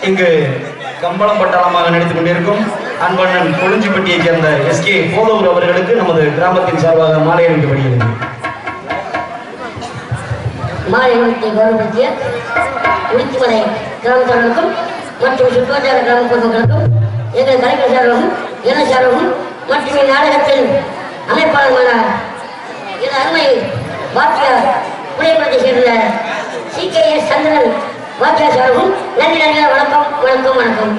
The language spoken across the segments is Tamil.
இங்கு கம்பளம் பட்டாளமாக நடித்துக் கொண்டிருக்கும் அன்பண்ணன் கொழுஞ்சிப்பட்டியைச் சேர்ந்த எஸ்கே போதூர் அவர்களுக்கு நமது கிராமத்தின் சார்பாக மாலை அணிவிக்கப்படுகிறது. மாலை அணிவித்தை கௌரவப்படுத்திய உளுத்திமலை கிராமத்தார்களுக்கும் மற்றும் சுற்றுவட்டார கிராம பொதுமக்களுக்கும் எங்கள் கலைஞர் சார்பாகவும் என்ன சார்பாகவும் மற்றும் இந்நாடகத்தில் அமைப்பாளருமான என் அருமை வாக்கியார் புளியப்படத்தை சேர்ந்த CKS சந்திரன் வாக்கியார் சார்பாகவும் நன்றி நன்றி. வணக்கம் வணக்கம் வணக்கம்.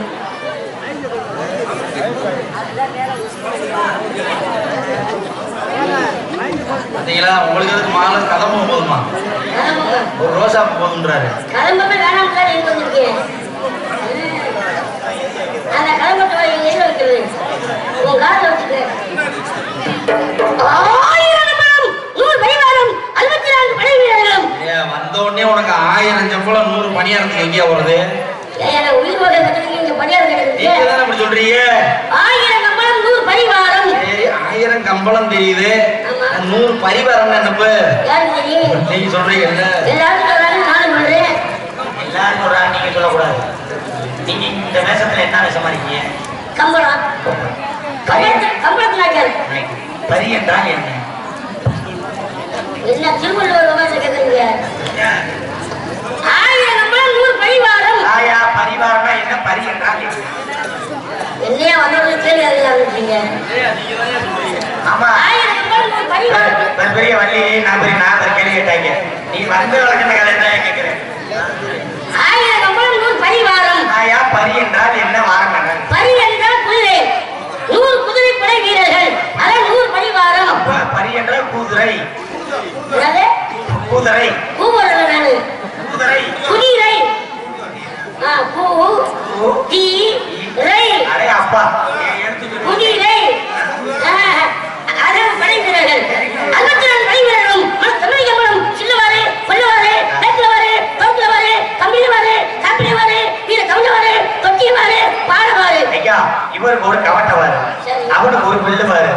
உங்களுக்கு மாலை கதம்பு போதுமா? ஒரு ரோசா போதுன்றாரு. கதம்பு வேணாம் சார். எங்க வந்திருக்கேன் அந்த கதம்பத்தை எங்க வைக்கிறது? உங்க காலில் வச்சுக்க. 1000 பரிவாரம் 64 படை வீரர்களும் வந்த உடனே உனக்கு 1000 சம்பளம் 100 பணியாரத்துக்கு எங்கேயா வருது? உயிர் வகை கட்டுறதுக்கு இங்க பணியாரம் கிடைக்குது. அப்படி சொல்றீங்க. 1000 கம்பளம் 100 பரிவாரம். சரி, 1000 கம்பளம் தெரியுது, 100 பரிவாரம் என்னப்பு? நீங்க சொல்றீங்கல்ல, எல்லாரும் சொல்றாங்க, நானும் சொல்றேன். எல்லாரும் சொல்றாங்க, நீங்க சொல்லக்கூடாது. நீங்க இந்த வேஷத்துல என்ன வேஷமா இருக்கீங்க? கம்பளம். கம்பளத்துல பரி என்றால் என்ன? என்ன திருவள்ளுவர் விமர்சனம் கேட்குறீங்க? 1000 கம்பளம் 100 பரிவாரம். பரிவாரம்னா என்ன? பரி என்றால் என்னையா வந்தவங்க கேள்வி அறியாமீங்க? ஆமா, 1000 கம்பளம் 100 பரிவாரம். பெரிய வள்ளி நான் கேள்வி கேட்டாங்க. நீ வந்து வளர்க்கிற கதை என்ன கேட்கிறேன்? 1000 கம்பளம் 100 பரிவாரம். பரி என்றால் என்ன? வாரம் என்ன? பரி என்றால் குதிரை. 100 குதிரை படை வீரர்கள், அதான் 100 பரிவாரம். பரி என்றால் குதிரை. குதிரை கூவரல நானு. குதிரை குதிரை. அரே அப்பா, குதிரை. அதான் படை வீரர்கள். 64 படை வீரர்களும் தமிழகம் சில்லவாறு கொல்லவாறு பேக்கலவாறு தோக்கலவாறு கம்பிலவாறு காப்பிலவாறு வீர கவுண்டவாறு தொட்டியவாறு பாடவாறு. ஐயா, இவருக்கு ஒரு கவட்டவாறு, அவனுக்கு ஒரு வில்லுவாரு,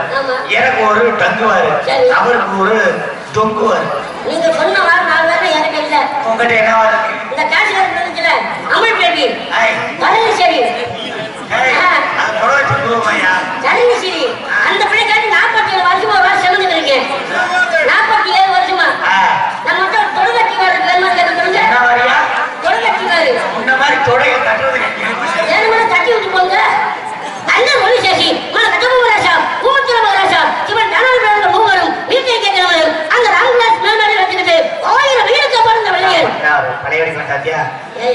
எனக்கு ஒரு டங்குவாரு, அவருக்கு ஒரு தொங்குவாரு. நீங்க சொன்ன வார 4 வாரம் எனக்கு இல்ல. உங்ககிட்ட என்ன வாரு? இந்த காசுகார இருந்துச்சுல அமல் பேபி பழனி சரி சரி அந்த பிள்ளைக்காட்டி 47 வருஷமா ஒரு வருஷம் செஞ்சுருக்கேன். 47 வருஷமா நம்ம மட்டும் தொடுகட்டி வாரு கேட்க என்ன வாரியா? தொடுகட்டி வாரு. இந்த மாதிரி தொடைய தட்டுறது ஏன்னு தட்டி விட்டு போங்க. அந்த மொழி சேசி மன கட்டபு ராசா பூமத்திர மகாராசா இவன் தானாளர்கள் மூவரும் வீட்டை கேட்கிறவர்கள் அந்த ராமதாஸ் மேல்நாடு வச்சுக்கிட்டு 1000 வீடுக்கு பிறந்த வெள்ளையர் படையடிக்கலாம். சாத்தியா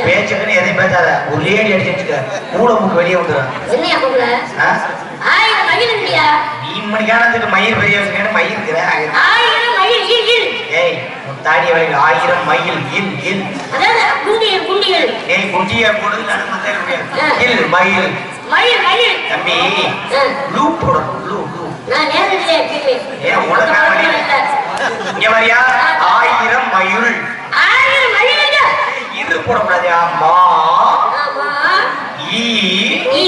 பேச்சுக்குன்னு எதையும் பேசாத, ஒரு லேடி அடிச்சுக்க மூளை மூக்கு வெளியே வந்துடும். என்னையா பொம்பளை 1000 மயில் இல்லையா? நீ மணிக்கானதுக்கு மயில் பெரிய மயில் இருக்கிற 1000 மயில் இல். ஏய், தாடிய வழியில் 1000 மயில் இல் இல். அதாவது குண்டியல் குண்டியல். ஏய், குண்டிய போடுது நான் மத்த இல் மயில் மயில் மயில். தம்பி லூ போடணும். லூ லூ நான் நேரடியா கேக்குறேன். ஏன் உனக்கு மயில் இங்க வரியா? 1000 மயில். 1000 மயில் இல்ல. இது போடக்கூடாது. அம்மா ஆமா ஈ ஈ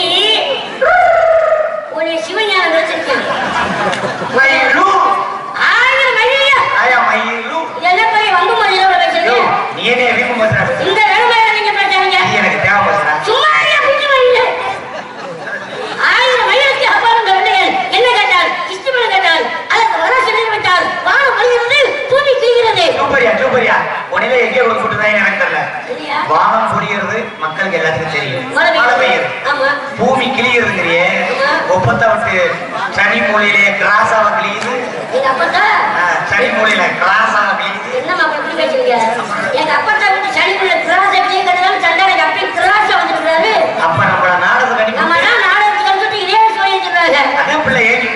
ஒரு சிவஞான வச்சிருக்கேன். மயிலு 1000 மயில். மயிலு என்ன போய் வந்து மயிலோட வச்சிருக்கேன். நீ என்ன வீம்பு பேசுற? இந்த வேலையில நீங்க பேசுறீங்க. எனக்கு தேவை பேசுற. சும்மா பிடிச்சு மயில். 1000 மயிலுக்கு அப்புறம் இந்த வெள்ளையன் என்ன கேட்டால் இஷ்டப்பட கேட்டால் அதற்கு வர சொல்லி விட்டால் வானம் மொழிகிறது பூமி கிழிகிறது. சூப்பரியா உடனே எங்கே கொடுத்துட்டாங்க எனக்கு தெரியல. வானம் பொழிகிறது மக்களுக்கு எல்லாத்துக்கும் தெரியும். மழை பெய்யுது, பூமி கிழிகிறதுங்கிறியே. ஒப்பத்தை விட்டு சனி மூலையிலே கிராஸாவ கிழியுது. சனி மூலையில கிராஸாவ கிழியுது. என்ன மக்கள் பேசுறீங்க? எங்க அப்பத்தா விட்டு சனி மூலையில கிராஸா கிழிக்கிறதுனால சண்டாளைக்கு அப்படி கிராஸா வந்துருக்காரு. அப்ப நம்மள நாடகத்துக்கு நம்ம நாடகத்துக்கு வந்துட்டு இதே சொல்லிட்டு அதே பிள்ளை ஏன்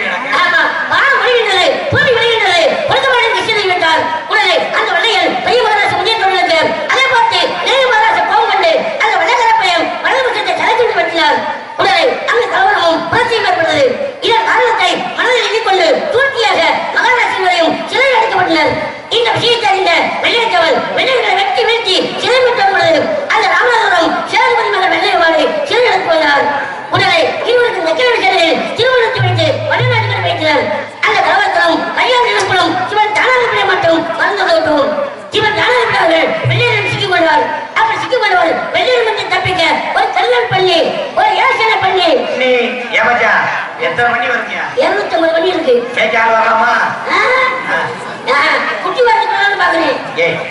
ஆமா வானம் மொழிகின்றது பூமி விளைகின்றது பொருத்தமான கிருஷ்ணனை விட்டால் உடனே அந்த வெள்ளையன் பெரிய மகாராச முடிய தொழிலுக்கு அதை பார்த்து நேரு மகாராச கோபம் கொண்டு அந்த வெள்ளக்கரப்பையும் வலது பட்சத்தை தலைக்கொண்டு பற்றினார். உடனே அந்த கலவரமும் புரட்சியும் ஏற்பட்டது. இதன் காரணத்தை மனதில் எண்ணிக்கொண்டு தூக்கியாக மகாராஷ்டிரம் வரையும் சிறை அடைக்கப்பட்டனர். இந்த விஷயத்தை அறிந்த வெள்ளையத்தவன் வெள்ளையர்களை வெட்டி வீழ்த்தி சிறை பெற்ற பொழுது அந்த ராமநாதபுரம் சேதுபதி மகன் வெள்ளையவாறு சிறை அடைப்புகிறார். உடனே இருவருக்கு நெக்கிழமை சிறையில் திருமணத்தை வைத்து வடநாட்டுக்கு வைத்தனர். அந்த கலவரத்திலும் கல்யாண நிலப்படும் சிவன் தானாதிபதியை மட்டும் மறந்து விட்டோம். சிவன் தானாதிபதியாளர்கள் வெள்ளையர்கள் சிக்கிக் கொள்வார். அப்படி சிக்கிக் கொள்வார் வெள்ளையர் மட்டும் தப்பிக்க ஒரு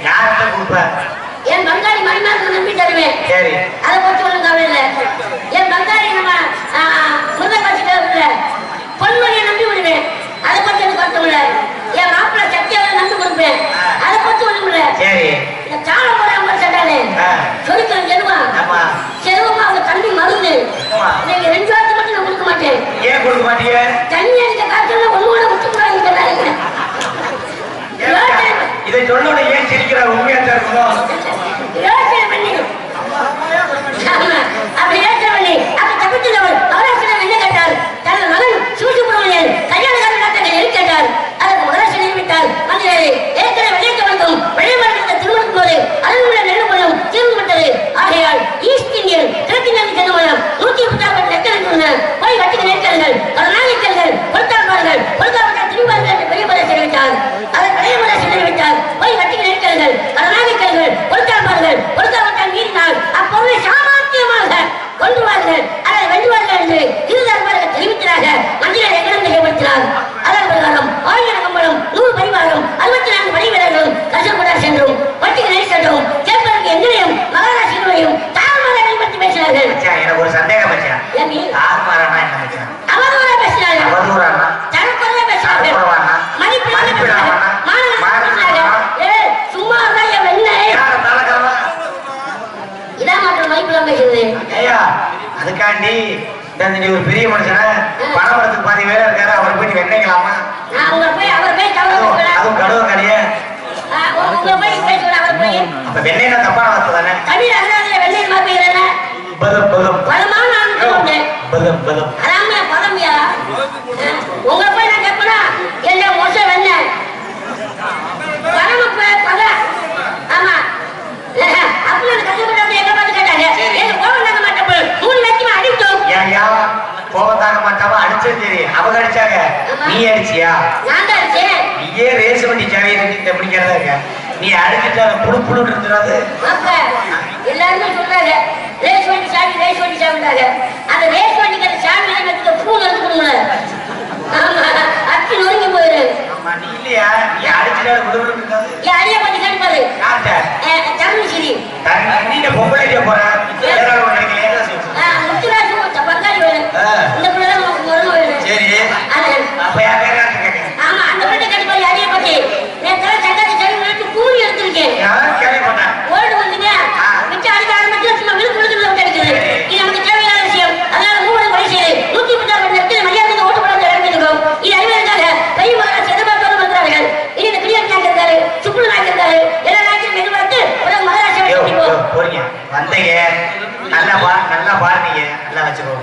யார்கிட்ட கொடுப்ப? என் பங்காளி மணிமாசம் நம்பி தருவேன். சரி, அதை பத்தி ஒன்றும் கவலை இல்லை. என் பங்காளி நம்ம முருகன் பொன்மணியை நம்பி விடுவேன். அதை பத்தி எனக்கு வருத்தம் இல்லை. என் மாப்பிள்ள சக்தியாவை நம்பி கொடுப்பேன். அதை பத்தி ஒண்ணும் இல்லை. சரி, இந்த சாலம் போறாம சொன்னாலே சொல்லிக்கிறேன். செல்வமா அவங்க தம்பி மருந்து நீங்க 2 வாரத்தை மட்டும் நான் கொடுக்க மாட்டேன். ஏன் கொடுக்க மாட்டீங்க? தண்ணி அடிக்க காய்ச்சல் ஒண்ணு விட்டுக்கூடாது சொன்னாங்க. இதை சொன்னோட ஏன் சிரிக்கிறார்? உண்மையா தான் இருக்கும். யோசனை பண்ணி அப்படி யோசனை பண்ணி அப்படி தப்பிச்சவர் அவராசனம் என்ன கேட்டார்? தனது மகன் சிவசுப்பிரமணியன் கல்யாணக்காரன் நாட்டங்கள் எது கேட்டார்? அதற்கு முதலாசன் நியமித்தார். மந்திரி ஏற்கனவே விளையாட்டு வந்தோம் வெளிமாநிலத்தை திருமணம் போது அதனுள்ள நெல்லுமணம் தீர்ந்து விட்டது. ஆகையால் ஈஸ்ட் இந்தியன் கிழக்கிந்தியன் திருமணம் 136 லட்சம் போய் வட்டிக்கு நேர்க்கிறார்கள். கருணாநிதிகள் பொருத்தாழ்வார்கள் பொருத்தாவிட்டால் திரும்பார்கள் என்று பெரிய முறை தெரிவித்தார். அதை பெரிய முறை தெரிவித்தார். போய் வட்டிக்கு நேர்க்கிறார்கள். கருணாநிதிகள் பொருத்தாழ்வார்கள் பொருத்தாவிட்டால் மீறினால் அப்பொருளை சாமர்த்தியமாக கொன்றுவார்கள் அதை வென்றுவார்கள் என்று இருதரப்பார்கள் தெரிவிக்கிறார்கள். மந்திரி எங்கனம் செய்யப்படுத்தினார். அதன் பிரகாரம் 1000 கம்பளம் 100 பரிவாரம் 64 படை வீரர்களும் கஷ்டப்பட்டார் சென்றும் வட்டிக்கு நெறி சென்றும் கேட்பதற்கு எங்களையும் மகாராஷ்டிரையும் தாழ்மாரை பற்றி பேசினார்கள். எனக்கு ஒரு சந்தேகம் வச்சேன். தாழ்மாரா என்ன வச்சேன்? அவதூறா பேசினார்கள். அவதூறானா? தரக்குறையா பேசினார்கள். மதிப்பிடாம சும்மா தான் என் வெண்ணெய் இதான் மாற்றம் மதிப்பிடாம பேசுறது. அதுக்காண்டி நீ ஒரு பெரிய மனுஷன பணவரத்துக்கு பாதி வேலை இருக்காரு. அவர் போய் வெண்ணைங்களாமா? அவர் போய் அதுவும் கடுவ கடையே அப்ப வெண்ணெய் தப்பா வளர்த்ததானே? வெண்ணெய் மாப்பிதானே பதம் பதம் பதமான பதம் பதம் அதாம பதம்யா. உங்களை போய் நான் கேட்பனா என்ன மோச வெண்ணெய் பதம் பத ஆமா அப்படி கஷ்டப்பட்டு எங்க பார்த்து கேட்டாங்க. எங்க கோவம் தாங்க மாட்டேன் 3 லட்சம் அடித்தோம். ஏயா கோவம் தாங்க மாட்டாம அடிச்சது சரி. அவங்க அடிச்சாங்க, நீ அடிச்சியா? நான் தான் அடிச்சேன். நீயே ரேஸ் வண்டி சாவி பிடிக்கிறதா இருக்க. நீ அடிச்சுட்டு அதை புழு புழு இருந்துடாது. எல்லாருமே சொல்றாங்க ரேஸ் வண்டி சாவிட்டாங்க. அந்த ரேஸ் வண்டிக்கு அந்த சாவி வாங்கிட்டு பூ நடக்கணும்ல. ஆமா அச்சு நொறுங்கி போயிரு. ஆமா நீ இல்லையா? நீ அடிச்சுட்டு புழு புழு இருக்காது. ஏன் அடிய பண்ணி கேட்பாரு தருணிசிரி நீங்க பொம்பளைக்கே போற வேற ஒரு கிடைக்கல. முத்துராஜு பங்காளி வேணும். இந்த பிள்ளை தான் வேணும். சரி அப்ப யார் வேற கேட்க? ஆமா அந்த பிள்ளை கண்டிப்பா அடிய பத்தி நேற்று சங்கத்தை சரி விட்டு கூலி எடுத்திருக்கேன். ஓடு வந்தீங்க மிச்சம் அடிக்க ஆரம்பிச்சு சும்மா விழுக்கு விழுக்கு கிடைக்குது. இது நமக்கு தேவையான விஷயம். அதனால 3 கொலை செய்து 136 இடத்துல மரியாதைக்கு ஓட்டு போட இறங்கிருக்கோம். இது அறிவதற்காக பெரிய மகாராஜ் எதிர்பார்த்து வந்தார்கள். இனி இந்த கிளியர் நாயக் இருக்காரு, சுப்புல நாயக் இருக்காரு, எல்லா நாயக்கும் எதிர்பார்த்து ஒரு மகாராஜ் போறீங்க வந்தீங்க. நல்லா பாருங்க நல்லா வச்சுக்கோ.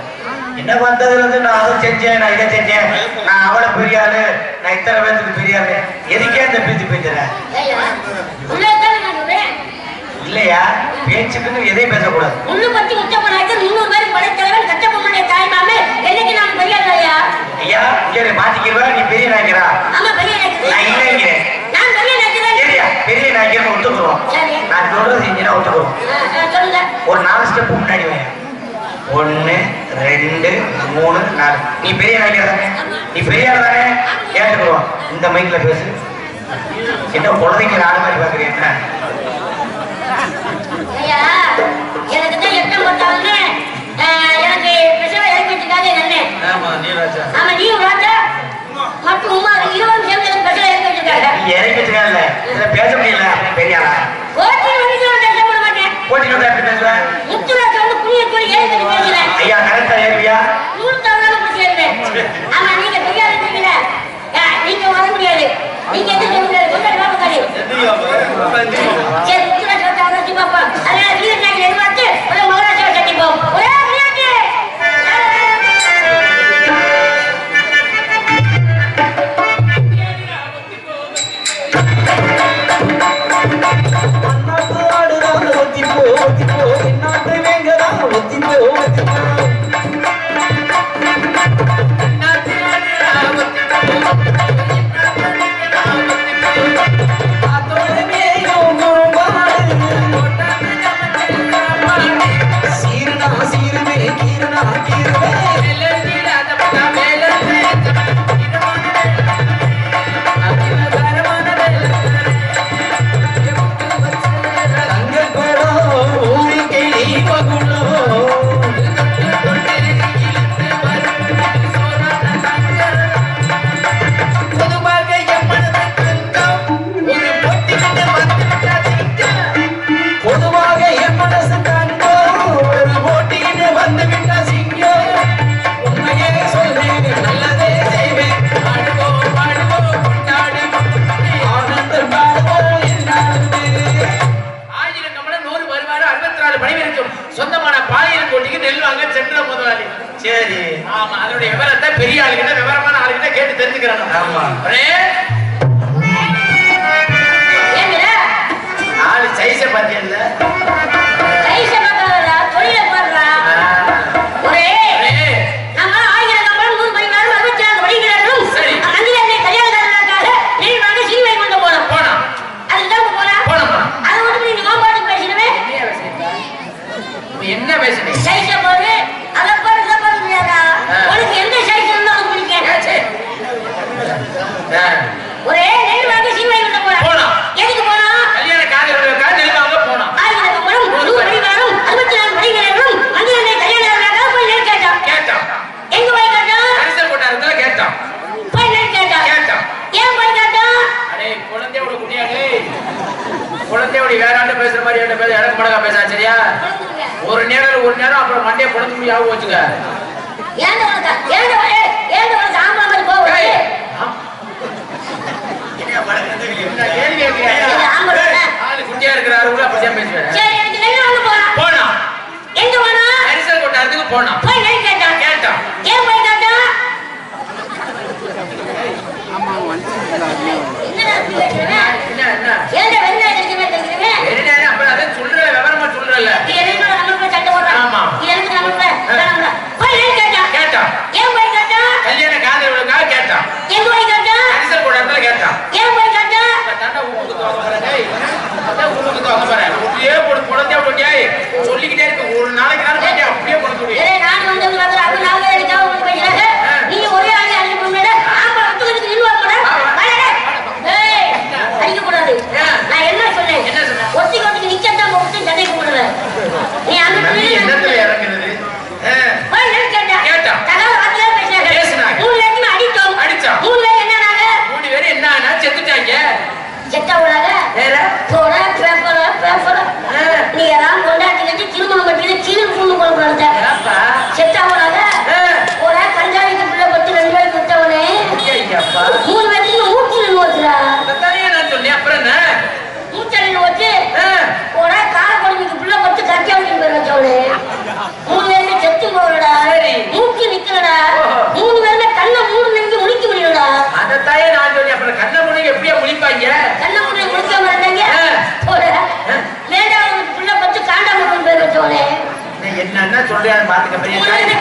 என்ன வந்ததுல இருந்து நான் அதை செஞ்சேன், நான் இதை செஞ்சேன், நான் அவளை பெரிய ஆளு, நான் இத்தனை பேருக்கு பெரிய ஆளு, எதுக்கே அந்த பேச்சு பேசுறேன்? இல்லையா பேச்சுக்குன்னு எதையும் பேசக்கூடாது. முள்ளு பத்தி முத்தப்ப நாயக்கர் 300 பேருக்கு படைத்தலைவன் கட்டப்பொம்மனுடைய தாய்மாமே என்னைக்கு நான் பெரிய ஆளையா? ஐயா இங்கே மாட்டிக்கிறவா நீ பெரிய நாயக்கரா? ஆமா பெரிய நாயக்கர். நான் இல்லைங்கிறேன். நான் பெரிய நாயக்கர். சரியா பெரிய நாயக்கர் ஒத்துக்குறோம். நான் சொல்றது செஞ்சா ஒத்துக்குறோம். சொல்லுங்க. ஒரு 4 ஸ்டெப் முன்னாடி வை. 1 2 3 4. நீ பெரிய நாயக்கர் தானே? நீ பெரிய ஆள் தானே? கேட்டுக்குறோம். இந்த மைக்ல பேசு. என்ன குழந்தைங்க ஆடு மாதிரி பாக்குறீங்க? ஐயா எனக்கு தான் எட்டம் போட்டாங்க. எனக்கு பிரசவ ஏற்பட்டுக்காக நன்னே. ஆமா நீ ராஜா. ஆமா நீ ராஜா. மட்டும் உமா 20 நிமிஷம் எனக்கு பிரசவ ஏற்பட்டுக்காக. நீ இறங்கிட்டுக்கல. இத பேச முடியல. பெரிய ஆளா. ஓட்டி வந்து பேச போட மாட்டேன். ஓட்டி வந்து எப்படி பேசுவ? முத்துராஜ் வந்து புரிய புரிய ஏறிட்டு பேசுறேன். ஐயா கரெக்ட்டா ஏறியா? 100 தவறான பேசுறேன். ஆமா நீங்க பெரிய ஆளு இருக்கீங்க. நீங்க வர முடியாது. நீங்க எது செய்ய முடியாது. கொஞ்சம் பாப்பாங்க. சரி முத்துராஜ் வந்து அவரை பாப்பா. அதனால வீர நாயகர் எதிர்பார்த்து ஒரு மகாராஜாவை சந்திப்போம். ஒரே விளையாட்டு. ஏங்கடா ஆளு சைஸ பாத்தியல்ல கைச பார்க்காதடா தொழில பாடுறா ஒரே நம்ம 1000 கம்பளம் 100 பரிமாறும் 64 வடிகிறார்களும் நந்தினியை கல்யாணக்காரர்களுக்காக நீர்வாங்க சீவை கொண்டு போனோம் அதுதான் போனா அது மட்டும் நீ மாம்பாட்டுக்கு பேசினவே என்ன பேசுறீங்க சைஸ பாரு அத பாரு இத பாரு இல்லையாடா உனக்கு எந்த சைஸ் இருந்தாலும் பிடிக்கும் ஒரே நீர்வாங்க சீவை கொண்டு போனோம் எதுக்கு போனோம் கல்யாணக்காரர்களுக்காக நெல்வாங்க போனோம் 1000 கம்பளம் 100 பரிமாறும் 64 வடிகிறார்களும் நந்தினியை கல்யாணக்காரர்களுக்காக போய் நெல் கேட்டோம் எங்க போய் கேட்டோம் அரசல் கொட்டாரத்துல கேட்டோம் போய் நெல் கேட்டோம் ஏன் போய் கேட்டோம் அடே குழந்தையோட குட்டியாடே குழந்தையோட வேற ஆண்டு பேசுற மாதிரி ஆண்டு பேச எனக்கு மடக்கா பேசா சரியா ஒரு நேரம் அப்புறம் மண்டைய குழந்தை முடிய ஆகும் வச்சுக்க ஏண்ட உனக்கு ஆம்பளை மாதிரி போகுது ஆளு குட்டியா இருக்கிறாரு அப்படிதான் பேசுவேன் சரி எனக்கு நெல் வாங்க போனோம் எங்க போனா அரசல் கொட்டாரத்துக்கு போனோம் போய் நெல் கேட்டோம் ஏன் போய் கேட்டோம் என்னடா இப்படி பேசுறே என்ன ஏண்ட வெங்காயம் தெரிஞ்சுமே என்ன அப்ப அதை சொல்ற விவரமா சொல்றல இது எதுக்கு நமக்கு சண்டை போடுறான் ஆமா இது எதுக்கு நமக்கு போய் நெல் கேட்டோம் ஏன் போய் கேட்டோம் கல்யாணக்காரர்களுக்காக கேட்டோம் எங்க போய் கேட்டோம் அரசல் கொட்டாரத்துல கேட்டோம் ஏன் போய் கேட்டோம் தண்டை ஊருக்கு தோங்க போறேன் அதான் ஊருக்கு தோங்க போறேன் அப்படியே குழந்தைய விட்டுட்டியாய் சொல்லிக்கிட்டே இருக்கு ஒரு நாளைக்கு அப்படியே கொடுத்து ஏய் நான் வந்து வந்து அப்ப நாங்க எடுக்க உங்களுக்கு பேசுறாங்க நீ ஒரே ஆளே அடிக்க போறீங்க ஆமா ஒத்துக்கிட்டு நில்லுவா போடா ஏய் அடிக்க கூடாது நான் என்ன சொன்னேன் ஒத்திக்கு நிக்கத்தான் போட்டு சண்டை போடுறேன் நீ அந்த என்னத்துல இறங்குறது போய் நெல் கேட்டா தகவல் வாத்தியா பேசுறாங்க 3 லட்சம் அடிச்சோம் 3 பேர் என்னனாங்க 3 பேர் என்னன்னா செத்துட்டாங்க செத்தவளாக வேற போடா பேப்பர் நீ எல்லாம் கொண்டாட்டி கட்டி திருமணம் பண்ணிட்டு கீழ் புண்ணு போடுறாங்க செத்தவளாக போடா கஞ்சாவிக்கு பிள்ளை பத்து 2 பேர் கொடுத்தவனே 3 பேருக்கு மூச்சு ஓட்டுறா நான் சொன்னேன் அப்புறம் என்ன மூச்சல் ஓட்டு போடா காலக்கொடுமைக்கு பிள்ளை பத்து கஞ்சாவிக்கு பேர் வச்சவனே 3 பேருக்கு செத்து போறடா மூச்சு நிக்கலடா 3 பேருமே கண்ணை மூணு நெஞ்சு முழிக்க முடியலடா அதத்தாயே நான் சொன்னேன் அப்புறம் கண்ணை மூணு எப்படியா முழிப்பாங்க கண்ணை மூணு முழிக்க மாட்டாங்க போடா வேண்டாம் பிள்ளை பத்து காண்டாம பேர் வச்சவனே என்னன்னா சொல்றியா பாத்துக்க பெரிய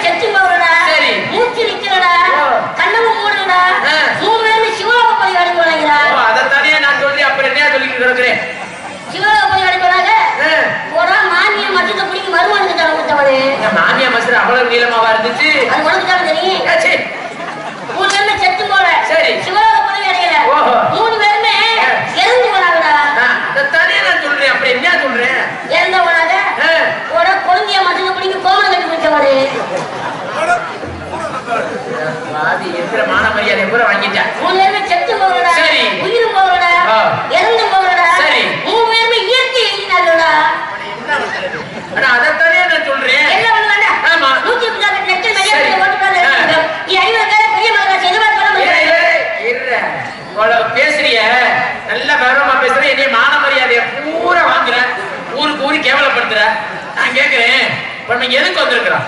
செத்து போறடா மூச்சு நிக்கலடா கண்ணமும் மூடுறடா 3 பேரும் சிவலோக போய் அடி போறாங்கடா அதத்தானே நான் சொல்லி அப்புறம் என்ன சொல்லிட்டு இருக்கிறேன் சிவலோக போய் அடி போறாங்க போடா மாமியா மச்சத்தை பிடிக்க மருமனுக்கு தர கொடுத்தவனே மாமியா மச்சத்தை அவ்வளவு நீளமாவா இருந்துச்சு அது உனக்கு தான் தெரியும் 3 பேருமே செத்து போற சிவலோக போய் அடையல 3 பேருமே இறந்து போறாங்கடா அதத்தானே நான் சொல்றேன் அப்புறம் என்ன சொல்றேன் இறந்த போறாங்க போடா குழந்தைய மச்சத்தை பிடிக்க கோமலை கட்டி பிடிச்சவனே பாதி இருக்கிற மான மரியாதை பூரா வாங்கிட்டேன் 3 பேருமே செத்து போறடா உயிரும் போறடா இறந்து போறடா 3 பேருமே இயற்கை எழுதினாங்கடா ஆனா அதத்தானே நான் சொல்றேன் எல்லாம் ஒண்ணு வேண்டாம் ஆமா 138 நெட்டில் மரியாதை ஓட்டுறாங்க நீ அறிவக்கார பெரிய மகராஜ் எதுவாக சொல்ல முடியாது பேசுறிய நல்ல விவரமா பேசுற என்னைய மான மரியாதைய பூரா வாங்குற ஊருக்கு ஊரு கேவலப்படுத்துற நான் கேக்குறேன் இப்ப நீங்க எதுக்கு வந்திருக்கிறோம்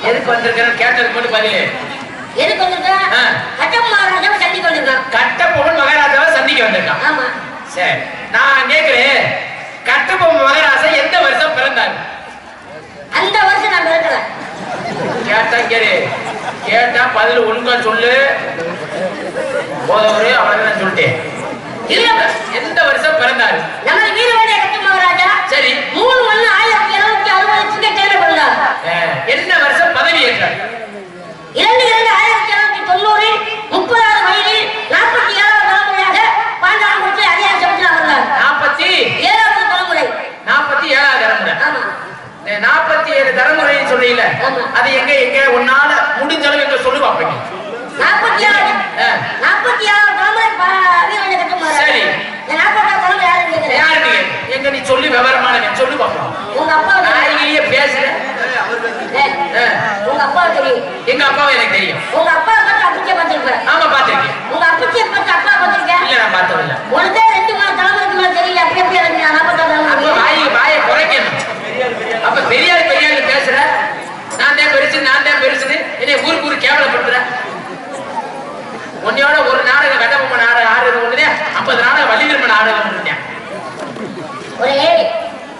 எதுக்கு வந்திருக்கிறேன் கேட்டதுக்கு மட்டும் பதில் எதுக்கு வந்திருக்கேன் கட்டப்ப மகாராஜாவை சந்திக்க வந்திருக்கான் கட்டப்பொம்மன் மகாராஜாவை சந்திக்க வந்திருக்கான் ஆமா சரி நான் கேக்குறேன் கட்டபொம்மன் மகாராஜா எந்த வருஷம் பிறந்தாரு அந்த வருஷம் நான் பிறக்கல கேட்டா கேட்டா பதில் ஒழுங்கா சொல்லு போதவரு அவரை நான் சொல்லிட்டேன் எந்த வருஷம் பிறந்தாரு நம்ம வீரவாண்டிய கட்ட மகாராஜா சரி 3/1/1760 தேர்வு பண்ணார் என்ன வருஷம் பதவி ஏற்றார் 2/2/1790 30வது வயதில் 47வது தலைமுறையாக பாண்டாங்குறிச்சி அதிகார சபையில் அமர்ந்தார் 47வது தலைமுறை 47வது தலைமுறை ஆமா 47 தலைமுறைன்னு சொல்றீங்க அது எங்க உன்னால முடிஞ்ச அளவு எங்க சொல்லு பாப்பீங்க 47வது தலைமுறை வீரவாண்டிய கட்ட மகாராஜா சரி 47வது தலைமுறை யாரு நாடகம் ஒரு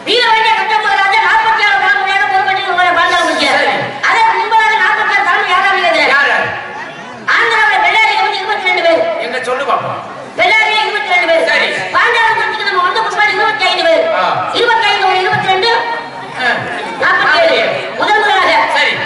வீர வேண்டிய கட்டம் ராஜா 46 தலைமுறையாக பொறுப்பேற்று வாழ்ந்தாலும் முடிச்சார். அதற்கு முன்பதாக 46 தலைமுறை யாராவது ஆந்திராவில் வெள்ளாரி 22 பேர். எங்க சொல்லு பாப்போம். வெள்ளாரியில 22 பேர். சரி. பாண்டாளத்துக்கு நம்ம வந்த முன்னாடி 25 பேர். 25 ஒரு 22 47. முதல் முறையாக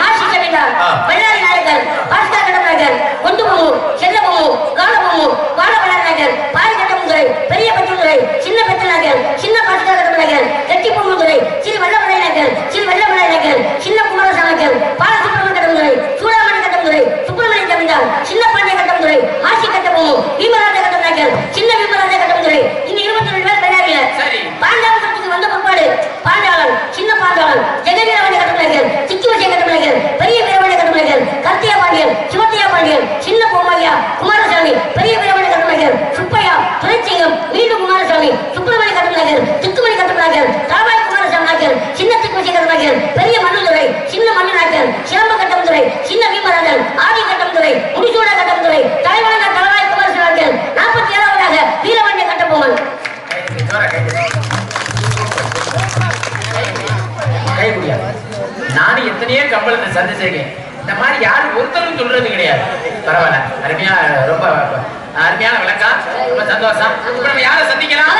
மாசி செமினார் வெள்ளாரி நாயக்கர் பாஸ்கர் கடமநாயக்கர் கொண்டுபொம்மு செல்லபொம்மு காலபொம்மு பாலவளநாயக்கர் பாரி கட்டமுதுரை பெரிய பட்டுதுரை சின்ன பெற்றநாயக்கர் சின்ன பாஸ்கர் கடமநாயக்கர் கெட்டி பொம்முதுரை சிறு வெள்ளவளைநாயக்கர் சிறு வெள்ளவளைநாயக்கர் சின்ன குமாரசாமிக்கர் பாலசுப்ரமணிய கட்டமுதுரை சூடாமணி கட்டமுதுரை சுப்பிரமணிய ஜமீன்தார் சின்ன பாண்டிய கட்டமுதுரை மாசி கட்டபொம்மு பீமராஜ கட்டமநாயக்கர் சின்ன பீமராஜ கட்டமுதுரை இந்த 22 பேர் வெள்ளாரியில பாண்டாளத்துக்கு வந்த பிற்பாடு பாண்டாளன் சின்ன பாண்டாளன் ஜெகவீரவாணி கட்டமநாயக்கர் சிச்சுவசிய கட்டமநாயக்கர் பெரிய வீரவாணி கட்டமநாயக்கர் கர்த்தியா பாண்டியன் சிவத்தியா பாண்டியன் சின்ன பொம்மையா குமாரசாமி பெரிய வீரவாணி கட்டமநாயக்கர் சுப்பையா துரைச்சிங்கம் மீண்டும் குமாரசாமி சுப்பிரமணிய கட்டமநாயக்கர் திக்குமணி கட்டமநாயக்கர் தாபாய் குமாரசாமி நாயக்கர் சின்ன திக்குவசிய கட்டமநாயக்கர் பெரிய மண்ணுதுரை சின்ன மண்ணு நாயக்கர் சிலம்ப கட்டமுதுரை சின்ன பீமராஜன் ஆதி கட்டமுதுரை முடிசூட கட்டமுதுரை தலைவனாக தலவாய் குமாரசாமி நாயக்கர் 47வதாக வீரவாண்டிய கட்டபொம்மன். நானும் எத்தனையோ கம்பளத்தை சந்திச்சிருக்கேன். இந்த மாதிரி யாரும் ஒருத்தரும் சொல்றது கிடையாது. பரவாயில்ல, அருமையா, ரொம்ப அருமையான விளக்கம், ரொம்ப சந்தோஷம். இப்ப நம்ம யாரை சந்திக்கலாம்?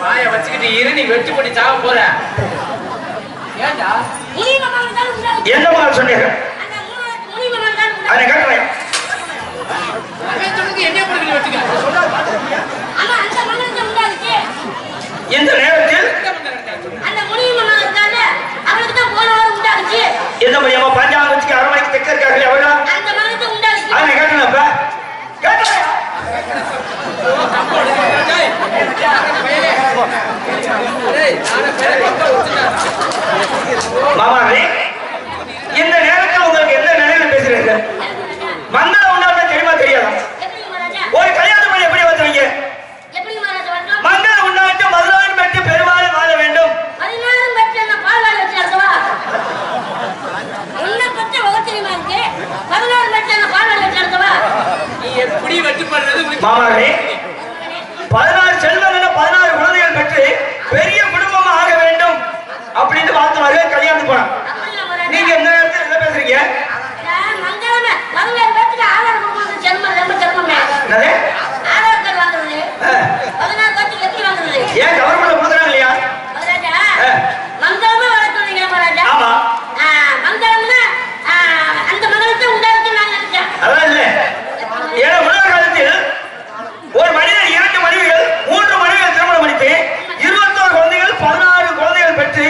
வாயை வச்சுக்கிட்டு இரு, நீ வெட்டி போட்டு சாவ போற. ஏண்டா என்னமா சொன்னீங்க? அதை கேட்கிறேன். என்ன என்ன பையமா பஞ்சாங்க வச்சுக்க அரை மணிக்கு தெக்க இருக்காங்களே அவங்களா அந்த மகத்தை உண்டாச்சு அவனை கேட்டனப்ப கேட்டா மாமாவே இந்த நேரத்தில் உங்களுக்கு எந்த நிலையில பேசுறீங்க மங்களம் உண்டான தெரியுமா தெரியாதா ஒரு கல்யாண பண்ணி எப்படி வந்துவீங்க மங்களம் உண்டாட்டு மதுரான் பெற்று பெருமாள் வாழ வேண்டும் 16 பெற்று அந்த பால்வாடி வச்சிருக்கவா என்ன பச்சை வகத்திரிமா இருக்கு 16 பெற்று அந்த பால்வாடி வச்சிருக்கவா நீ எப்படி வெட்டி பண்றது மாமாவே 16 செல்வங்கள் 16 குழந்தைகள் பெற்று பெரிய குடும்பமா ஆக வேண்டும் அப்படின்னு வாழ்த்துவாங்க கல்யாணத்துக்கு போனா நீங்க இந்த நேரத்தில் என்ன பேசுறீங்க மங்களமே 16 பெற்று ஆதார் கொடுக்கறது ஜென்மம் ரொம்ப ஜென்மமே என்னது ஆதார் கார்டு வாங்குறது 16 பெற்று எப்படி வாங்குறது ஏன் கவர்மெண்ட்ல கொடுக்குறாங்க இல்லையா மங்களமே வளர்த்துறீங்க மகாராஜா ஆமா மங்களம்னா அந்த மகளுக்கு உண்டாச்சு நான் நினைச்சேன் அதான் இல்ல ஏன்னா உலக காலத்தில் ஒரு மனிதன் 2 மனைவிகள் 3 மனைவிகள் திருமணம் முடித்து 21 குழந்தைகள் 16 குழந்தைகள் பெற்று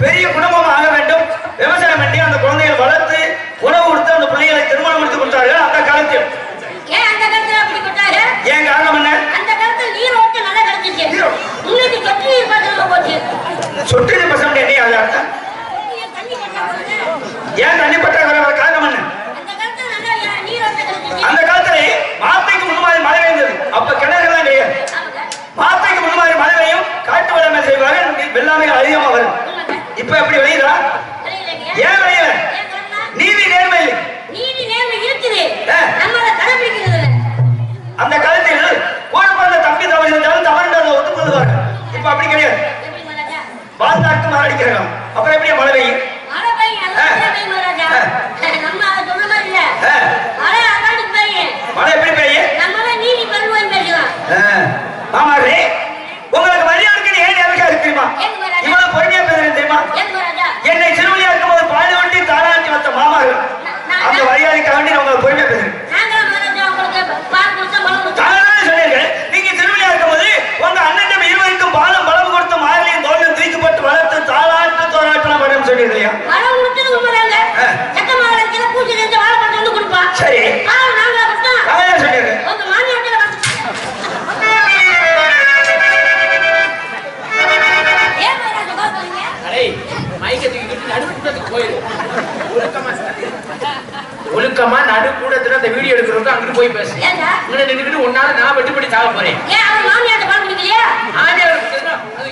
பெரிய குடும்பம் ஆக வேண்டும் விவசாயம் பண்ணி அந்த குழந்தைகள் வளர்த்து உணவு கொடுத்து அந்த பிள்ளைகளை திருமணம் முடித்து கொடுத்தார்கள் அந்த காலத்தில் ஏன் அந்த காலத்துல அப்படி கொடுத்தாங்க ஏன் காரணம் என்ன அந்த காலத்துல நீர் ஓட்டு நல்லா கிடைச்சிச்சு இன்னைக்கு சொட்டு நீர் பாத்திரமா போச்சு சொட்டு நீர் பசங்க என்ன அது அர்த்தம் தண்ணி கட்டா போகுது ஏன் தண்ணி பற்றாக்குறை வர காரணம் என்ன அந்த காலத்துல நல்லா நீர் ஓட்டு கிடைச்சிச்சு அந்த காலத்துல மாத்தைக்கு முன்மாதிரி மழை பெய்ந்தது அப்ப கிணறுலாம் கிடையாது மாத்தைக்கு முன்மாதிரி மழை பெய்யும் காட்டு வளமை செய்வாங்க வெள்ளாமை அதிகமா வரும் இப்ப எப்படி விளையுதா ஏன் விளையல நீதி நேர்மை இல்லை நீதி நேர்மை இருக்குது நம்மள கடைபிடிக்கிறது அந்த காலத்தில் கூட பிறந்த தம்பி தவறு செஞ்சாலும் தவறுன்றதை ஒத்துக்கொள்வாங்க இப்ப அப்படி கிடையாது எப்படி மகாராஜா வாழ்நாட்டு மாறடிக்கிறாங்க அப்புறம் எப்படி மழை பெய்யும் மழை பெய்யும் நல்லா பெய்யும் மகாராஜா நம்ம அதை சொன்ன மாதிரி இல்ல மழை அதாட்டுக்கு பெய்யும் மழை எப்படி பெய்யும் நம்மள நீதி பெருமையும் பேசலாம் ஆமாடே உங்களுக்கு மரியாதைக்கு ஏன் எனக்கா இருக்கு தெரியுமா இவ்வளவு பொறுமையா பேசுறேன் தெரியுமா என்னை சிறுவழியா இருக்கும்போது பாடி ஒட்டி தாராட்டி வந்த மாமார்கள் அந்த மரியாதைக்காக வேண்டி நான் உங்களுக்கு பொறுமையா பேசுறேன் சொன்னீர்கள் நீங்க சிறுவழியா இருக்கும்போது உங்க அண்ணன் இருவருக்கும் பாலம் பலம் கொடுத்து மாறிலையும் தோல்லையும் தூக்கப்பட்டு வளர்த்து தாளாட்டு தோராட்டலாம் பண்ணு சொன்னீங்க இல்லையா சரி சொன்னீங்க ஒழுக்கமா நடு கூடத்துல அந்த வீடியோ எடுக்கிறவங்க அங்கிட்டு போய் பேசு இங்க நின்னுக்கிட்டு உன்னால நான் வெட்டுப்படி சாக போறேன்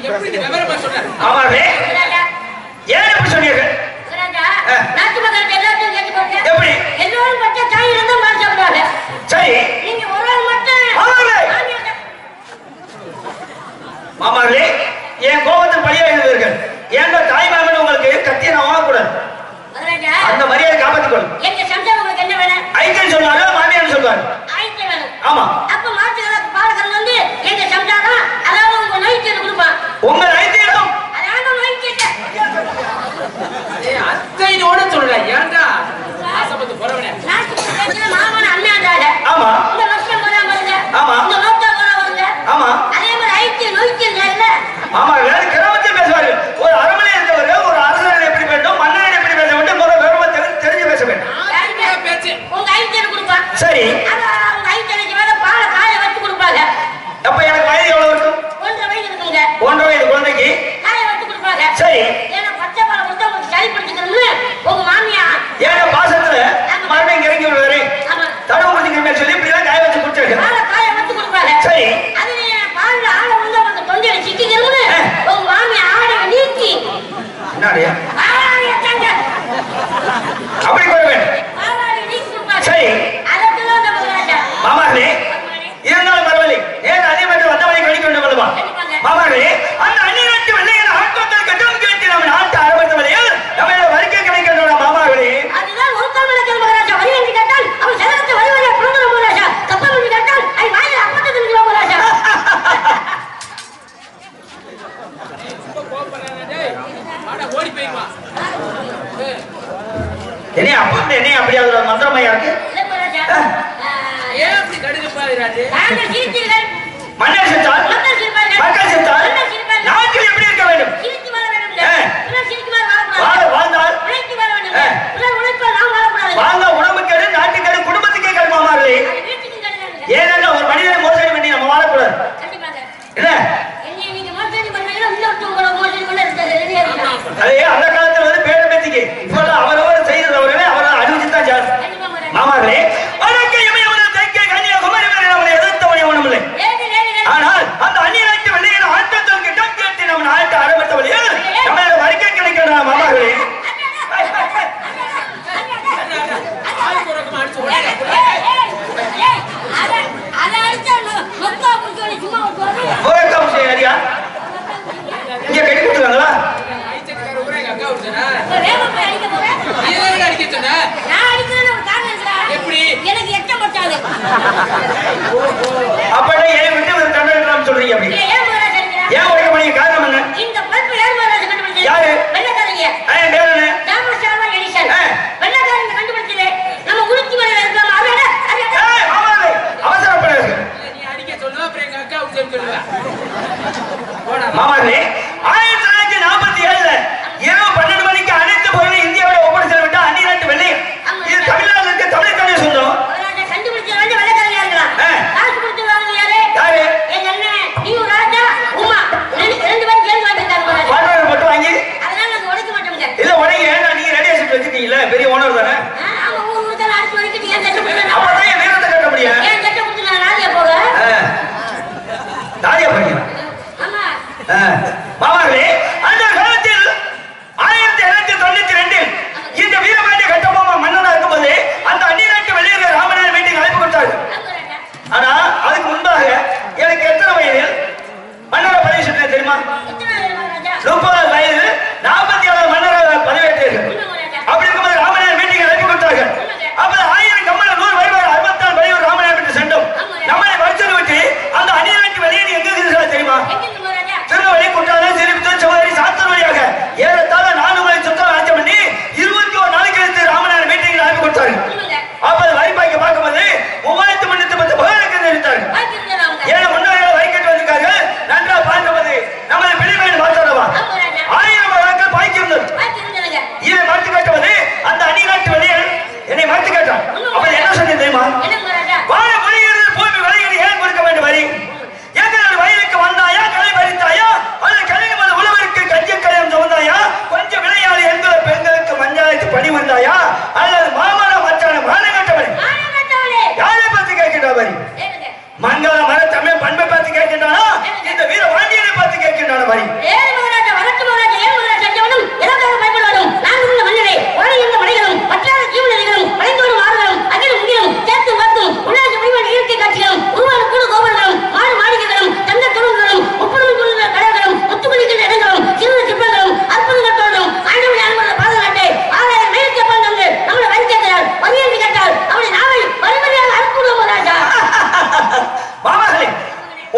எப்படி விவரமா சொல்ற ஆமாவே ஏன் எப்படி சொன்னீங்க எப்படி எல்லாரும் பச்சை சாய் இருந்தா மாறி சாப்பிடுவாங்க சரி நீங்க ஒரு ஆள் மட்டும் மாமாவே என் கோபத்தில் பழியா எழுதுவீர்கள் ஏன் தாய் மாமன் உங்களுக்கு கத்திய நான் வாங்கக்கூடாது அந்த மரியாதை காப்பாற்றிக்கொள்ளும் எங்க சம்சாரம் உங்களுக்கு என்ன வேணும் ஐக்கன் சொன்னாங்க மாமியார் சொல்லுவாங்க ஆயிட்டு வேணும் ஆமா அப்ப மாட்டுகளை பாலகன் வந்து எங்க சம்சாரம் அதாவது உங்க நைட்டு கொடுப்பான் உங்க நைட்டிடம் அதாவது நைட்டு அத்தையோட சொல்ற ஏன்டா ஆசைப்பட்டு போறவனே மாமன் அண்ணாண்டாங்க ஆமா இந்த வருஷம் போதா வருங்க ஆமா இந்த நோட்டா போதா வருங்க ஆமா அதே மாதிரி ஐட்டு நோய்க்கு இல்ல ஆமா வேற கிராமத்தில் பேசுவார்கள் ஒரு அரண்மனை இருக்கவர் ஒரு அரசன் எப்படி வேண்டும் மன்னன் எப்படி பேச வேண்டும் ஒரு விவரமா தெரிஞ்சு பேச வேண்டும் உங்க ஐட்டு கொடுப்பான் சரி உங்க ஐட்டு மேல பாலை காய வச்சு கொடுப்பாங்க அப்ப எனக்கு வயது எவ்வளவு இருக்கும் 1.5 வயது இருக்குங்க 1.5 வயது குழந்தைக்கு காய வச்சு கொடுப்பாங்க சரி ஏன்னா பச்சை பாலை கொடுத்தா உங்களுக்கு சளி பிடிச்சிக்கணும்னு உங்க மாமியா ஏன்னா பாசத்துல மறுபடியும் இறங்கி விடுவாரு ஆமா தடவு முடிஞ்சுக்க மேல் சொல்லி இப்படிதான் காய வச்சு குடிச்சிருக்கேன் பாலை காய வச்சு கொடுப்பாங்க சரி அது பால்ல ஆளை உள்ள வந்து தொண்டையில சிக்கிக்கணும்னு உங்க மாமியா ஆடை நீக்கி என்னடியா பாலாடைய தங்க அப்படி கொள்ள வேண்டும் பாலாடைய நீக்கி கொடுப்பாங்க சரி அதெல்லாம் நம்ம ராஜா மாமாவே இருந்தாலும் பரவாயில்லை ஏன் அதே மாதிரி வந்தவனை கழிக்க வேண்டும் அல்லவா மாமாவே அந்த அந்நியத்து வெள்ளையன் ஆட்டத்தில் கட்டம் கேட்டு நம்ம நாட்டு ஆரம்பித்தவரையில் நம்ம வரிக்கை கிடைக்கின்றோம் மாமாவே அதுதான் ஒருத்தவங்களை கேள்வி ராஜா வரி என்று கேட்டால் அவன் செலவத்தை வரி வரியா புரிந்து ராஜா கப்பல் என்று கேட்டால் ஐ வாயில அப்பத்தை தின்னுவோம் ராஜா ஓடி போயிருவா என்ன அப்பா என்ன அப்படியே மந்திரமையா இருக்கு ஏன் அப்படி கடுகப்பாரு ராஜு மன்னர் செத்தால் மக்கள் செத்தால் நாட்டில் எப்படி இருக்க வேண்டும் வாழ்ந்தால் அப்பனா ஏன் விட்டு ஒரு தண்டனை சொல்றீங்க அப்படி? ஏன் உடைக்க போனீங்க? காரணம் என்ன? இந்த பல்பு யார் மகாராஜா கண்டுபிடிச்சது? யாரு? வெள்ளக்காரங்க. பேர் என்ன? Thomas Alva Edison. வெள்ளக்காரங்க கண்டுபிடிச்சது. நம்ம உளுத்தி மலையில இருக்காம அவரே மாமாவே அவசரப்படாதீங்க. நீ அடிக்க சொல்லுவா அப்புறம் எங்க அக்கா உச்சம் சொல்லுவா. மாமாவே 1947 இரவு 12 மணிக்கு அனைத்து பொருளும் இந்தியாவோட ஒப்படைச்சு விட்டா அந்நிய நாட்டு வெள்ளை. இது தமிழ்நாட்டில் இருக்க தமிழ்காரே சொந்தம். கண்டுபிடிச்சது வந்து வெள்ளக்காரங்க இருக்கலாம். காசு கொடுத்துருவாங்க யாரு? யாரு? எங்க அண்ணன் நீங்க ராஜா உமா ரெண்டு பேரும் சேர்ந்து வாங்கிட்டாங்க. பாட்டோட மட்டும் வாங்கி அதனால நாங்க உடைக்க மாட்டோம்ங்க. இல்ல உடைங்க. ஏன்னா நீங்க ரெடி ஆசிட் வச்சிருக்கீங்கல்ல, பெரிய ஓனர் தானே. ஆமா ஊருக்கு தான் அடிச்சு வரைக்கும் ஏன் சட்டை போடுறேன்? அப்பதான் என் வீரத்தை கட்ட முடியும். ஏன் சட்டை கொடுத்து நான் நாளையா போக? தாரியா போறீங்க? ஆமா. மாமாவே அந்த காலத்தில் 1792 இந்த வீரபாண்டிய கட்டபொம்ம மன்னனா இருக்கும்போது அந்த அந்நிய நாட்டு வெளியேற ராமநாதன் மீட்டிங் அழைப்பு கொடுத்தாங்க. ஆனா அதுக்கு முன்பாக எனக்கு எத்தனை வயது மன்னரை பதவி சுட்டேன் தெரியுமா? 30 வயது 47 மன்னரை பதவியேற்றீர்கள். அப்படி இருக்கும்போது ராமநாதன் மீட்டிங் அழைப்பு கொடுத்தாங்க. அப்ப 1000 கம்மல 100 வருவார் 64 வரையும் ராமநாதன் விட்டு சென்றோம். நம்மளை வரிசல் விட்டு அந்த அந்நிய நாட்டு வெளியே எங்க இருக்கிறீர்கள் தெரியுமா? திருநெல்வேலி, குற்றாலம், திருப்பத்தூர், சிவகங்கை, சாத்தூர் வழியாக ஏறத்தாழ 4 மணி சுத்தம் ஆட்சி பண்ணி 21 நாளைக்கு எடுத்து ராமநாதன் மீட்டிங் அழைப்பு கொடுத்தாங்க. அப்ப வரிப்பாய்க்கு பார்க்கும்போது 3310 புகழுக்கு நிறுத்தாங்க. ஏன்னா முன்னாடி வரிக்கட்டு வந்திருக்காங்க. நன்றா பார்க்கும்போது நம்மளை பிடிமையை மாற்றவா 1000 மக்கள் பாய்க்கு இருந்தது. இதை மாற்றி காட்டுவது அந்த அந்நிய நாட்டு வெளியே என்னை மாற்றி காட்டான். அப்ப என்ன சொன்னேன் தெரியுமா? வாழ மொழிகிறது பூமி விலைகளை ஏன் கொடுக்க வேண்டும் வரி? எங்கள் வயலுக்கு வந்தாயா, களை பறித்தாயா, அல்லது கலைஞர் மத உழவருக்கு கஞ்சி கலையம் சுமந்தாயா, கொஞ்சம் விளையாடு என்கிற பெண்களுக்கு மஞ்சாயத்து பணி வந்தாயா, அல்லது மாமர மச்சான மானங்கட்டவரை யாரை பார்த்து கேட்கின்றா வரி? மங்கள மர தமிழ் பண்பை பார்த்து கேட்கின்றானா, இந்த வீர வாண்டியனை பார்த்து கேட்கின்றான வரி?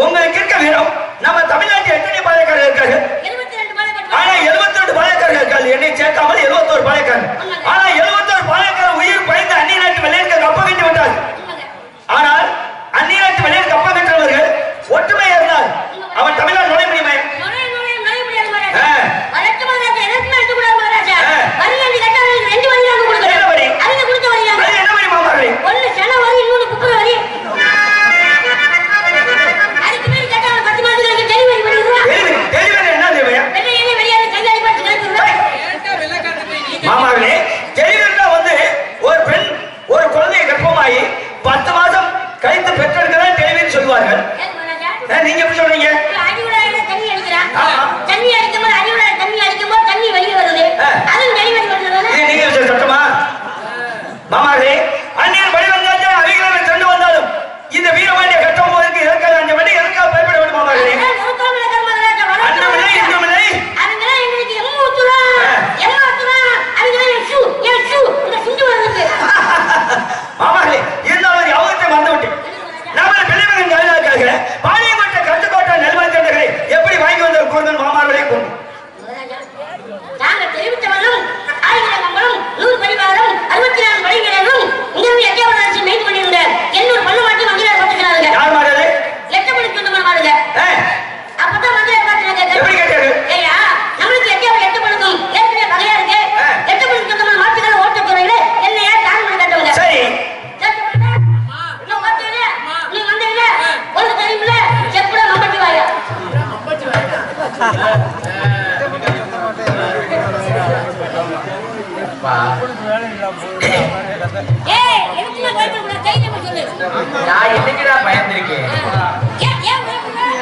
உங்களுக்கு இருக்க வீரம் நம்ம தமிழ்நாட்டில் எத்தனை பாளையக்காரர்கள் இருக்காங்க? ஆனா 72 பாளையக்காரர்கள் இருக்காங்க. என்னை சேர்க்காமல் 71 பாளையக்காரர். ஆனா 71 பாளையக்காரர் உயிர் பயந்து அந்நிய நாட்டு வெளியேற்க கப்பம் கட்டி விட்டார். ஆனால் அந்நிய நாட்டு வெளியேற்க கப்பம் கட்டுறவர்கள் ஒற்றுமையா இருந்தால் அவன் தமிழ்நாடு நுழைய முடியுமே? என்ன வரி மாமாவே? மாமாவே டெலிவரினா வந்து ஒரு பெண் ஒரு குழந்தையை கர்ப்பமாயி 10 மாதம் கழித்து பெற்றெடுக்கதான் டெலிவரி சொல்வார்கள். நீங்க எப்படி சொல்றீங்க? நீங்க சட்டமா? மாமாவே அந்நியர் படி வந்தாச்சு அவைகளை சென்று வந்தாலும் இந்த வீரபாண்டிய கட்டம் போதற்கு எதற்காக அந்த வண்டி எதற்காக பயப்பட வேண்டும் மாமாவே? மாமாவே இருந்தாலும் யாவத்தை மறந்துவிட்டு நம்ம பிள்ளைமகன் ஜாதகாக பாளையங்கோட்டை கட்டுக்கோட்டை நெல்வாய்த்தண்டகளை எப்படி வாங்கி வந்த கூறுங்கள் மாமாவே கொண்டு நாங்கள் தெரிவித்தவர்களும் 100 பரிவாரம் 64 படைவீரர்களும் இங்கிருந்து எட்டயபுரம் மெயின் பண்ணியிருந்த 800 பல்லு மாட்டி வங்கியார் போட்டுக்கிறாங்க. யார் மாறுது? லட்சப்படி சொந்தமான மாறுங்க. அப்பதான் வந்து எப்படி கேட்டாரு? ஏயா நம்மளுக்கு எட்டயபுரம் 8 பழுக்கும் ஏற்கனவே பகையா இருக்கு. 8 பழுக்கு சொந்தமான மாட்டுக்கார ஓட்டத்துறையில என்னையா தாங்க பண்ணி கட்டுவாங்க. சரி நீ வந்தீங்க ஒரு தெரியுமில்ல செப்புட மம்பட்டி வாயா நான் என்னைக்குடா பயந்திருக்கேன்?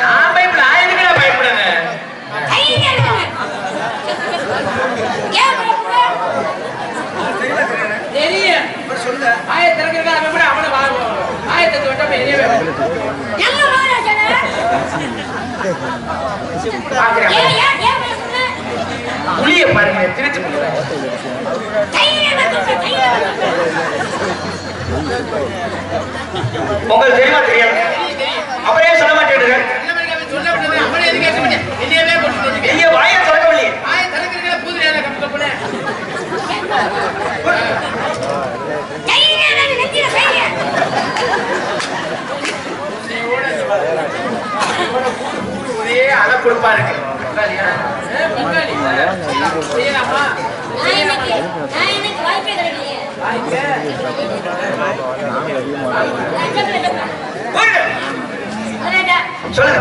நான் பயப்பட நான் எதுக்குடா பயப்படுறேன்? தெரியும் ஆயத்திறக்கிறதா அவனை வாங்குவோம். ஆயத்தை தொட்டப்ப என்னையே புளிய பாருங்க திருச்சி உங்களுக்கு தெரியுமா தெரியாது? அவரே சொல்ல மாட்டேங்க. நீங்க வாயை திறக்கவில்லையே. ஒரே அலை கொடுப்பா இருக்கு. வாய்ப்பே கிடைக்கலையே. சொல்லுங்க.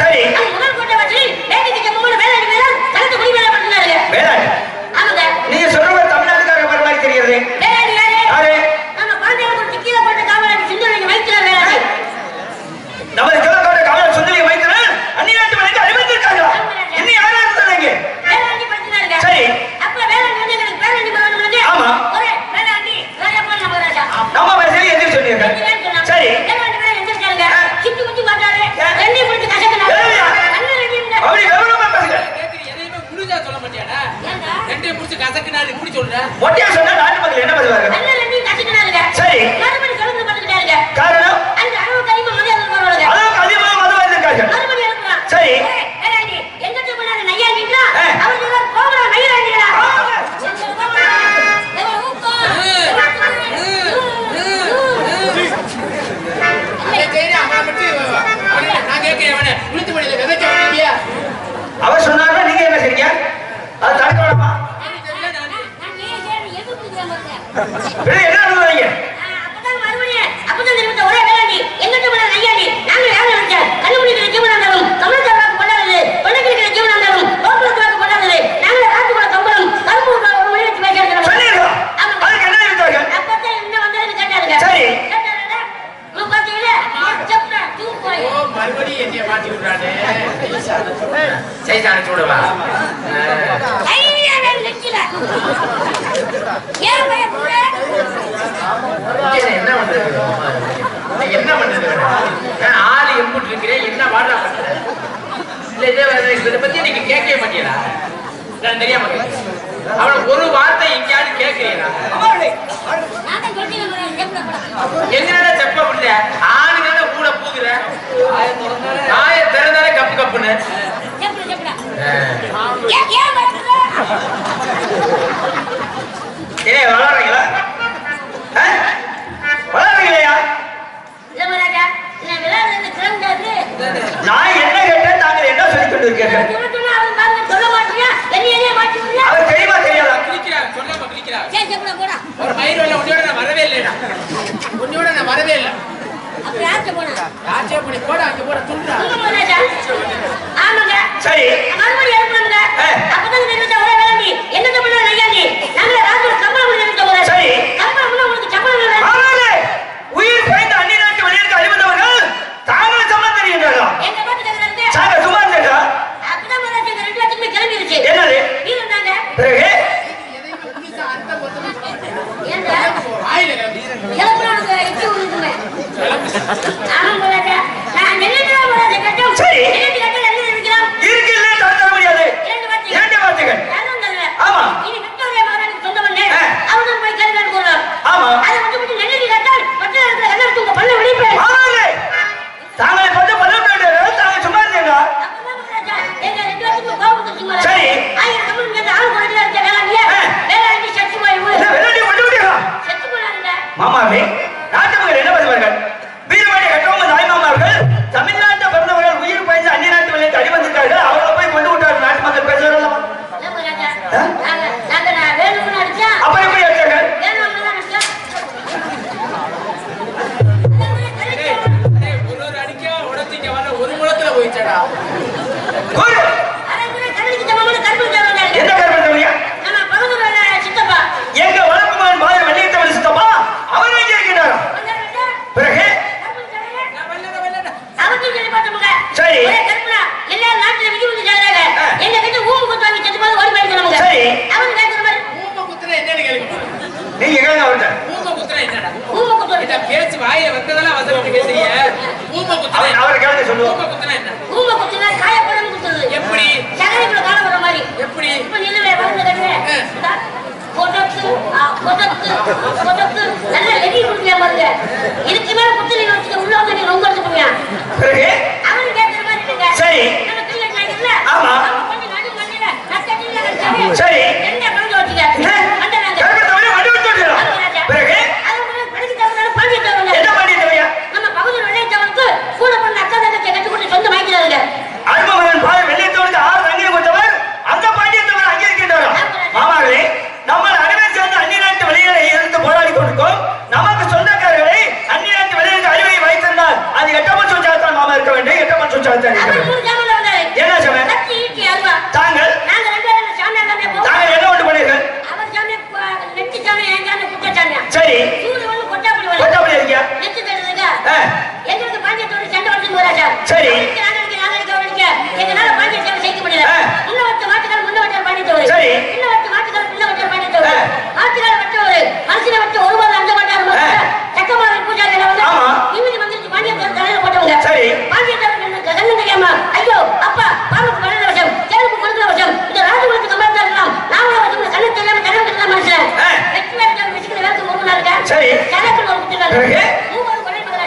சரி. நீங்க சொல்ற தமிழ்நாட்டுக்காக வர மாதிரி தெரியுது. நம்ம கிழக்கோட காவலர் சுந்தரி வைத்தியர் அந்நிநாட்டு வரைக்கும் அறிவித்திருக்காங்களா? இன்னும் யாரா இருந்தாங்க? சரி. ஆமா. நம்ம வயசுல எதிர் சொன்னீங்க. சரி. அப்படி விவரமா பேசுங்க. எதையுமே புரிஞ்சா சொல்ல மாட்டியாடா? ரெண்டையும் புடிச்சு கசக்குனாரு இப்படி சொல்ற. ஒட்டியா சொன்னா நாட்டு மக்கள் என்ன பண்ணுவாங்க? சரி. காரணம் அளவுக்கு அதிகமாக மது வாங்கியிருக்காங்க. சரி. அவர் சொன்னாங்க நீங்க என்ன செய்றீங்க? அது தடுக்க வேண்டாமா? என்ன பண்ணுவீங்க? என்ன பண்றது? ஆளு எம்புட்டு இருக்கிறேன், என்ன வாடா பண்ற? இதை பத்தி நீங்க கேட்கவே மாட்டீங்களா? நான் தெரியாம அவளை ஒரு வார்த்தை எங்கேயாவது கேட்கிறீங்களா? எங்கடா செப்ப பண்ண ஆளுனால கூட பூக்குற ஆய திறந்தாலே கப்பு கப்புன்னு வளர்றீங்களா? வளர்றீங்களா? நான் என்ன கேட்டேன், தாங்கள் என்ன சொல்லிக் கொண்டு இருக்கீர்கள்? அவர் தெரியுமா தெரியாதா? சொல்லாம கிளிக்கிறார். ஒரு மயிர் வெள்ள உன்னோட நான் வரவே இல்லைடா. உன்னோட நான் வரவே இல்லை. சரி. உயிர் பயந்த அந்நிய நாட்டு வெளியிற்கு அறிவந்தவர்கள் தாங்கள் சம்பளம் தெரியுங்களா? சும்மா இருந்தா என்னது? பிறகு சரி இருக்கு இல்ல தர முடியாது. இரண்டு வார்த்தைகள். ஆமா ஆமா தாங்களை பார்த்து பல்ல தாங்க சும்மா இருந்தீங்களா? சரி மாமாவே நாட்டு மக்கள் என்ன பண்ணுவார்கள்? வீரவாடி கட்டவங்க தாய்மாமார்கள் தமிழ்நாட்டை பிறந்தவர்கள் உயிர் பயந்து அந்நிய நாட்டு விளையாட்டு அடிவந்திருக்கார்கள். அவர்களை போய் கொண்டு விட்டார்கள். நாட்டு மக்கள் பேசுவார்கள். அப்ப எப்படி அடிச்சாங்க? ஒரு அடிக்கா உடச்சிங்க வர ஒரு முழத்துல போயிச்சடா. என்ன கருப்பா? எங்க வளர்ப்புமான் மாதிரி வெள்ளியத்தவன் சித்தப்பா அவர் எங்க இருக்கிறாரா? பிறகு சரி நீங்க கேளுங்க அவர்கிட்ட. பேச்சு வாயில வந்ததெல்லாம் வந்து பேசுறீங்க. அவரை கேளுங்க சொல்லுவோம். எப்படி எப்படி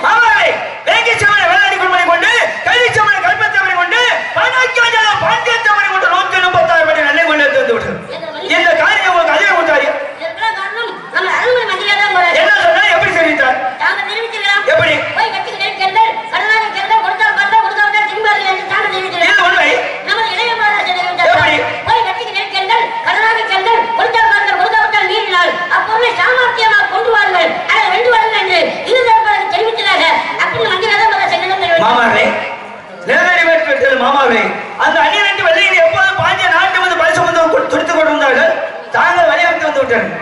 மாமாவை வேங்கை சமண வேளாடி குழுமனை கொண்டு கல்வி சமண கல்பத்தவரை கொண்டு பாண்டியத்தவரை கொண்டு 136 படி நல்லை கொண்டு வந்து விட்டது. இந்த காரியம் உங்களுக்கு அதே கூட்டாரியம் என்ன சொன்னா எப்படி தெரிவித்தார்? எப்படி மாமாவே மாமாவே அந்த அந்நியன் வெள்ளையில் எப்போதும் பாண்டிய நாட்டு வந்து பரிசு வந்து துடித்துக் கொண்டிருந்தார்கள். தாங்கள் வழியமைத்து வந்து விட்டார்கள்.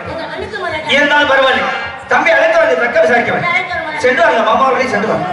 இருந்தாலும் பரவாயில்லை. தம்பி அழைத்து வந்து தக்க விசாரிக்க சென்று வாங்க மாமாவர்களையும் சென்று வாங்க.